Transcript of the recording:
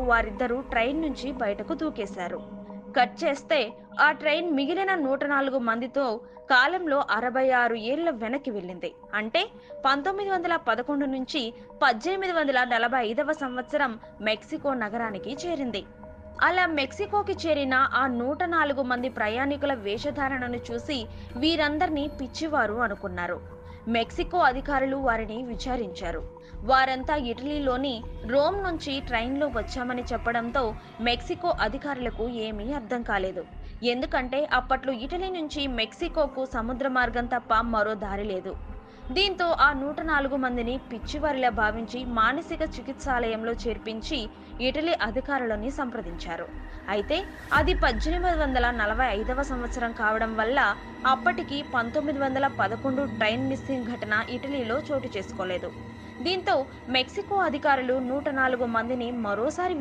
వారిద్దరూ ట్రైన్ నుంచి బయటకు దూకేశారు. కట్ చేస్తే ఆ ట్రైన్ మిగిలిన 104 మందితో కాలంలో 66 ఏళ్ల వెనక్కి వెళ్ళింది. అంటే 1911 నుంచి 1845వ సంవత్సరం మెక్సికో నగరానికి చేరింది. అలా మెక్సికోకి చేరిన ఆ 104 మంది ప్రయాణికుల వేషధారణను చూసి వీరందర్నీ పిచ్చివారు అనుకున్నారు. మెక్సికో అధికారులు వారిని విచారించారు. వారంతా ఇటలీలోని రోమ్ నుంచి ట్రైన్లో వచ్చామని చెప్పడంతో మెక్సికో అధికారులకు ఏమీ అర్థం కాలేదు. ఎందుకంటే అప్పట్లో ఇటలీ నుంచి మెక్సికోకు సముద్ర మార్గం తప్ప మరో దారి లేదు. దీంతో ఆ 104 మందిని పిచ్చివారిలా భావించి మానసిక చికిత్సాలయంలో చేర్పించి ఇటలీ అధికారులని సంప్రదించారు. అయితే అది 1845వ సంవత్సరం కావడం వల్ల అప్పటికి 1911 ట్రైన్ మిస్సింగ్ ఘటన ఇటలీలో చోటు చేసుకోలేదు. దీంతో మెక్సికో అధికారులు 104 మందిని మరోసారి